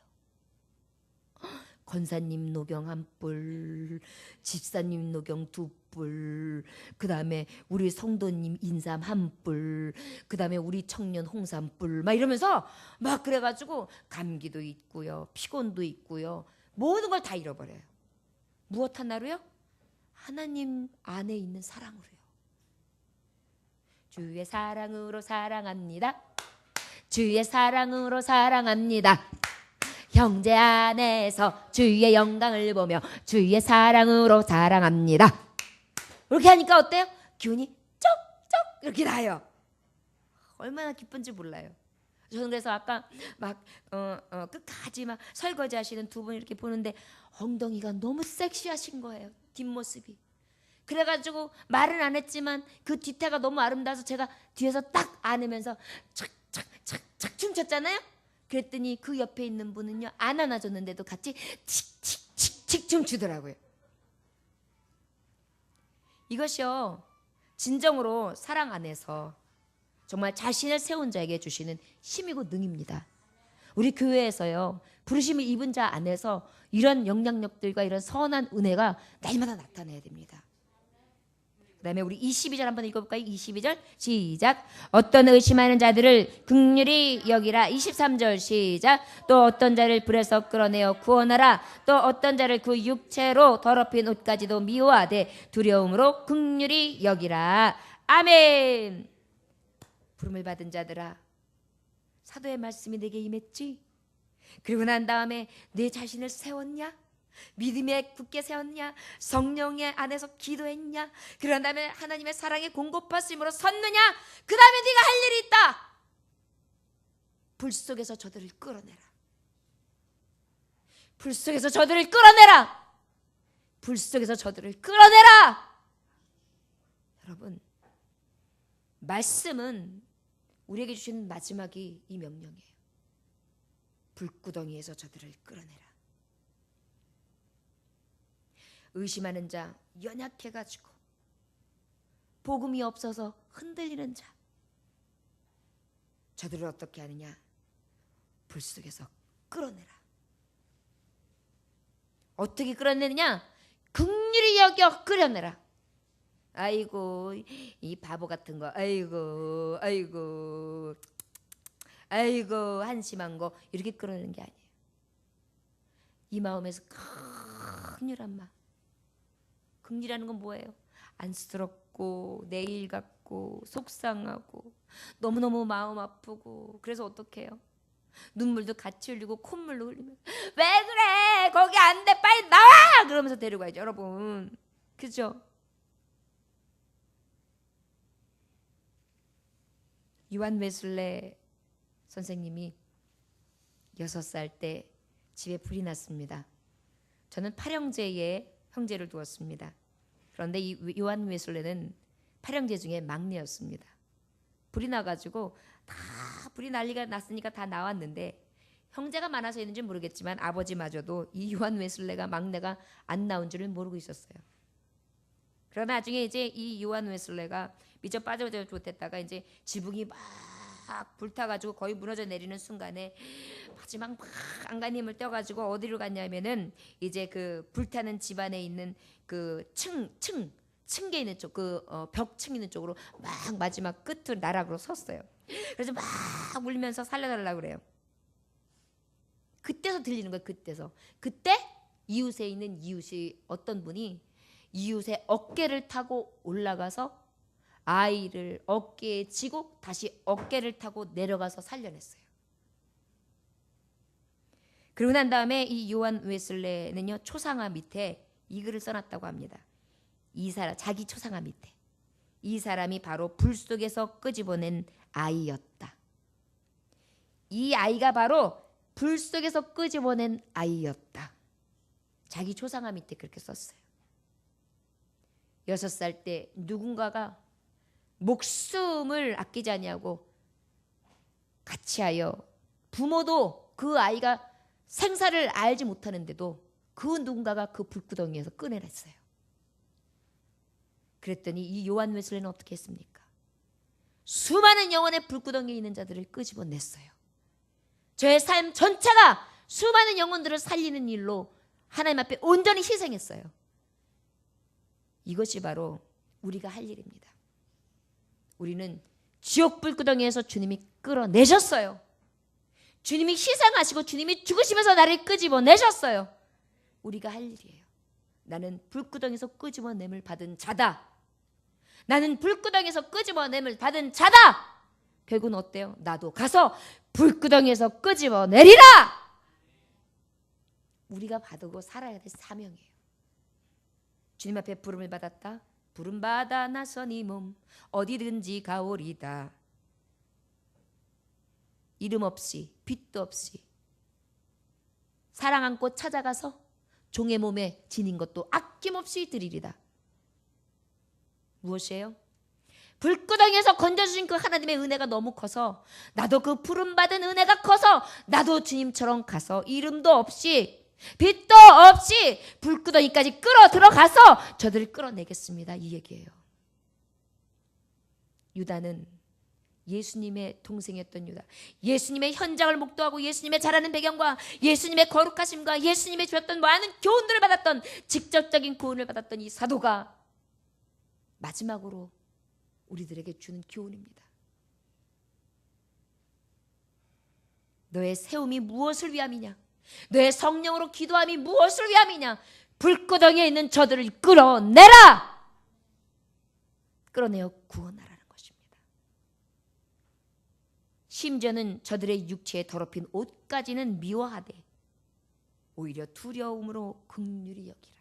Speaker 1: 권사님 노경 1뿔, 집사님 노경 2뿔, 그 다음에 우리 성도님 인삼 1뿔, 그 다음에 우리 청년 홍삼 1뿔, 막 이러면서 막 그래가지고 감기도 있고요, 피곤도 있고요, 모든 걸 다 잃어버려요. 무엇 하나로요? 하나님 안에 있는 사랑으로요. 주의 사랑으로 사랑합니다. 주의 사랑으로 사랑합니다. 형제 안에서 주의 영광을 보며 주의 사랑으로 사랑합니다. 이렇게 하니까 어때요? 기운이 쩍쩍 이렇게 나요. 얼마나 기쁜지 몰라요. 저는 그래서 아까 막 끝까지 막 설거지 하시는 두 분 이렇게 보는데 엉덩이가 너무 섹시하신 거예요. 뒷모습이. 그래가지고 말은 안 했지만 그 뒤태가 너무 아름다워서 제가 뒤에서 딱 안으면서 착착착착 춤췄잖아요. 그랬더니 그 옆에 있는 분은요, 안 안아줬는데도 같이 칙칙칙칙 춤추더라고요. 이것이요, 진정으로 사랑 안에서 정말 자신을 세운 자에게 주시는 힘이고 능입니다. 우리 교회에서요, 부르심을 입은 자 안에서 이런 영향력들과 이런 선한 은혜가 날마다 나타나야 됩니다. 그 다음에 우리 22절 한번 읽어볼까요? 22절 시작. 어떤 의심하는 자들을 긍휼히 여기라. 23절 시작. 또 어떤 자를 불에서 끌어내어 구원하라. 또 어떤 자를 그 육체로 더럽힌 옷까지도 미워하되 두려움으로 긍휼히 여기라. 아멘. 부름을 받은 자들아, 사도의 말씀이 내게 임했지? 그리고 난 다음에 내 자신을 세웠냐? 믿음에 굳게 세웠냐? 성령의 안에서 기도했냐? 그런 다음에 하나님의 사랑에 공급받음으로 섰느냐? 그 다음에 네가 할 일이 있다. 불 속에서 저들을 끌어내라. 불 속에서 저들을 끌어내라. 불 속에서 저들을 끌어내라. 여러분, 말씀은 우리에게 주신 마지막이 이 명령이에요. 불구덩이에서 저들을 끌어내라. 의심하는 자, 연약해가지고 복음이 없어서 흔들리는 자, 저들을 어떻게 하느냐? 불 속에서 끌어내라. 어떻게 끌어내느냐? 긍휼히 여겨 끌어내라. 아이고 이 바보 같은 거, 아이고 한심한 거, 이렇게 끌어내는 게 아니에요. 이 마음에서 긍휼한 마음. 긍휼이라는 건 뭐예요? 안쓰럽고 내일 같고 속상하고 너무너무 마음 아프고, 그래서 어떻게 해요? 눈물도 같이 흘리고 콧물도 흘리면서 왜 그래? 거기 안 돼. 빨리 나와! 그러면서 데려가야죠, 여러분. 그죠? 요한 웨슬레 선생님이 6살 때 집에 불이 났습니다. 저는 8형제의 형제를 두었습니다. 그런데 이 요한 웨슬레는 8형제 중에 막내였습니다. 불이 나가지고 다 불이 난리가 났으니까 다 나왔는데 형제가 많아서였는지 모르겠지만 아버지마저도 이 요한 웨슬레가 막내가 안 나온 줄을 모르고 있었어요. 그러나 나중에 이제 이 요한 웨슬레가 미쳐 빠져져 못했다가 이제 지붕이 막 불타가지고 거의 무너져 내리는 순간에 마지막 막 안간힘을 떼어가지고 어디로 갔냐면은 이제 그 불타는 집안에 있는 그 층계 있는 쪽, 그 벽층 있는 쪽으로 막 마지막 끝으로 나락으로 섰어요. 그래서 막 울면서 살려달라고 그래요. 그때서 들리는 거예요. 그때 이웃에 있는 이웃이 어떤 분이 이웃의 어깨를 타고 올라가서 아이를 어깨에 지고 다시 어깨를 타고 내려가서 살려냈어요. 그러고 난 다음에 이 요한 웨슬레는요, 초상화 밑에 이 글을 써놨다고 합니다. 이 사람, 자기 초상화 밑에 이 사람이 바로 불 속에서 끄집어낸 아이였다. 이 아이가 바로 불 속에서 끄집어낸 아이였다. 자기 초상화 밑에 그렇게 썼어요. 6살 때 누군가가 목숨을 아끼지 아니하고 같이 하여 부모도 그 아이가 생사를 알지 못하는데도 그 누군가가 그 불구덩이에서 꺼내냈어요. 그랬더니 이 요한 웨슬레는 어떻게 했습니까? 수많은 영혼의 불구덩이에 있는 자들을 끄집어냈어요. 저의 삶 전체가 수많은 영혼들을 살리는 일로 하나님 앞에 온전히 희생했어요. 이것이 바로 우리가 할 일입니다. 우리는 지옥 불구덩이에서 주님이 끌어내셨어요. 주님이 희생하시고 주님이 죽으시면서 나를 끄집어내셨어요. 우리가 할 일이에요. 나는 불구덩이에서 끄집어냄을 받은 자다. 나는 불구덩이에서 끄집어냄을 받은 자다. 결국은 어때요? 나도 가서 불구덩이에서 끄집어내리라. 우리가 받고 살아야 될 사명이에요. 주님 앞에 부름을 받았다. 부름 받아 나선 이 몸 어디든지 가오리다. 이름 없이 빛도 없이 사랑 안고 찾아가서 종의 몸에 지닌 것도 아낌없이 드리리다. 무엇이에요? 불구덩이에서 건져주신 그 하나님의 은혜가 너무 커서 나도 그 부름받은 은혜가 커서 나도 주님처럼 가서 이름도 없이 빛도 없이 불구덩이까지 끌어 들어가서 저들을 끌어내겠습니다. 이 얘기예요. 유다는 예수님의 동생이었던 유다, 예수님의 현장을 목도하고 예수님의 잘하는 배경과 예수님의 거룩하심과 예수님의 주셨던 많은 교훈들을 받았던 직접적인 교훈을 받았던 이 사도가 마지막으로 우리들에게 주는 교훈입니다. 너의 세움이 무엇을 위함이냐? 너의 성령으로 기도함이 무엇을 위함이냐? 불구덩이에 있는 저들을 끌어내라! 끌어내어 구원하라는 것입니다. 심지어는 저들의 육체에 더럽힌 옷까지는 미워하되 오히려 두려움으로 긍휼히 여기라.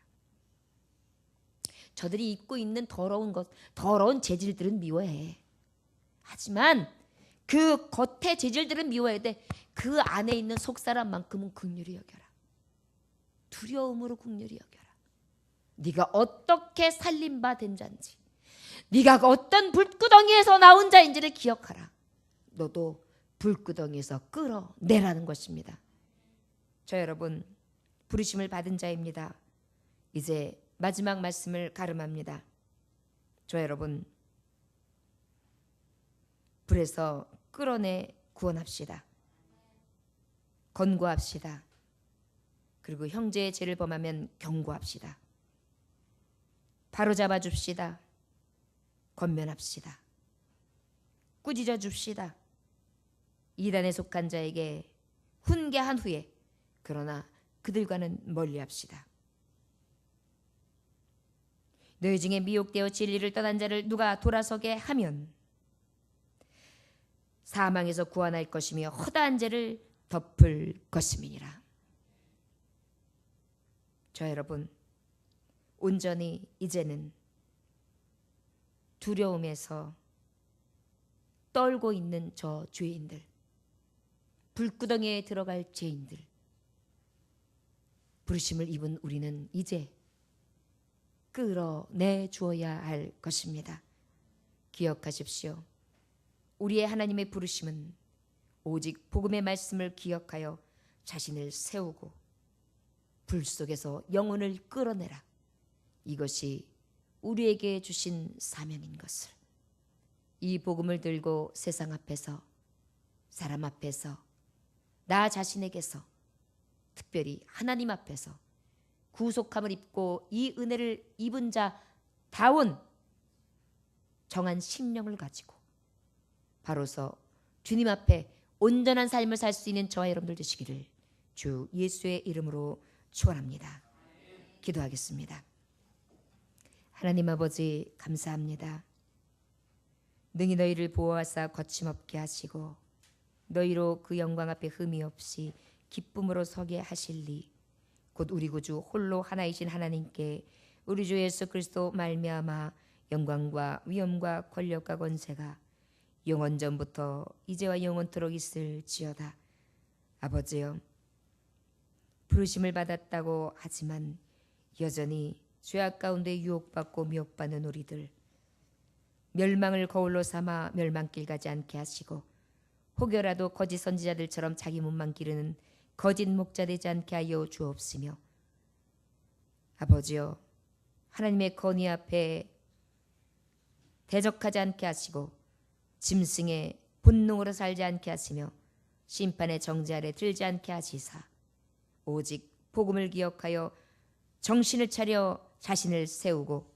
Speaker 1: 저들이 입고 있는 더러운 재질들은 미워해. 하지만 그 겉의 재질들은 미워해야 돼. 그 안에 있는 속사람만큼은 긍휼히 여겨라. 두려움으로 긍휼히 여겨라. 네가 어떻게 살림받은 자인지, 네가 어떤 불구덩이에서 나온 자인지를 기억하라. 너도 불구덩이에서 끌어내라는 것입니다. 저 여러분, 부르심을 받은 자입니다. 이제 마지막 말씀을 가름합니다. 저 여러분, 불에서 끌어내 구원합시다. 권고합시다. 그리고 형제의 죄를 범하면 경고합시다. 바로잡아 줍시다. 권면합시다. 꾸짖어 줍시다. 이단에 속한 자에게 훈계한 후에 그러나 그들과는 멀리합시다. 너희 중에 미혹되어 진리를 떠난 자를 누가 돌아서게 하면 사망에서 구원할 것이며 허다한 죄를 덮을 것임이니라. 저 여러분, 온전히 이제는 두려움에서 떨고 있는 저 죄인들, 불구덩이에 들어갈 죄인들, 부르심을 입은 우리는 이제 끌어내 주어야 할 것입니다. 기억하십시오. 우리의 하나님의 부르심은 오직 복음의 말씀을 기억하여 자신을 세우고 불 속에서 영혼을 끌어내라. 이것이 우리에게 주신 사명인 것을, 이 복음을 들고 세상 앞에서, 사람 앞에서, 나 자신에게서, 특별히 하나님 앞에서 구속함을 입고 이 은혜를 입은 자다운 정한 심령을 가지고 바로서 주님 앞에 온전한 삶을 살 수 있는 저와 여러분들 되시기를 주 예수의 이름으로 축원합니다. 기도하겠습니다. 하나님 아버지, 감사합니다. 능히 너희를 보호하사 거침없게 하시고 너희로 그 영광 앞에 흠이 없이 기쁨으로 서게 하실리 곧 우리 구주 홀로 하나이신 하나님께 우리 주 예수 그리스도 말미암아 영광과 위엄과 권력과 권세가 영원 전부터 이제와 영원토록 있을지어다. 아버지여, 부르심을 받았다고 하지만 여전히 죄악 가운데 유혹받고 미혹받는 우리들, 멸망을 거울로 삼아 멸망길 가지 않게 하시고 혹여라도 거짓 선지자들처럼 자기 몸만 기르는 거짓 목자 되지 않게 하여 주옵시며, 아버지여, 하나님의 건의 앞에 대적하지 않게 하시고 짐승의 본능으로 살지 않게 하시며 심판의 정죄 아래 들지 않게 하시사 오직 복음을 기억하여 정신을 차려 자신을 세우고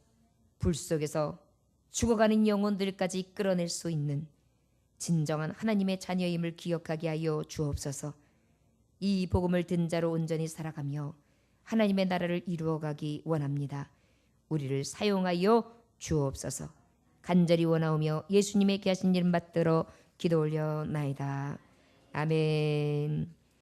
Speaker 1: 불 속에서 죽어가는 영혼들까지 끌어낼 수 있는 진정한 하나님의 자녀임을 기억하게 하여 주옵소서. 이 복음을 든 자로 온전히 살아가며 하나님의 나라를 이루어가기 원합니다. 우리를 사용하여 주옵소서. 간절히 원하오며 예수님의 귀하신 이름 받들어 기도 올려나이다. 아멘.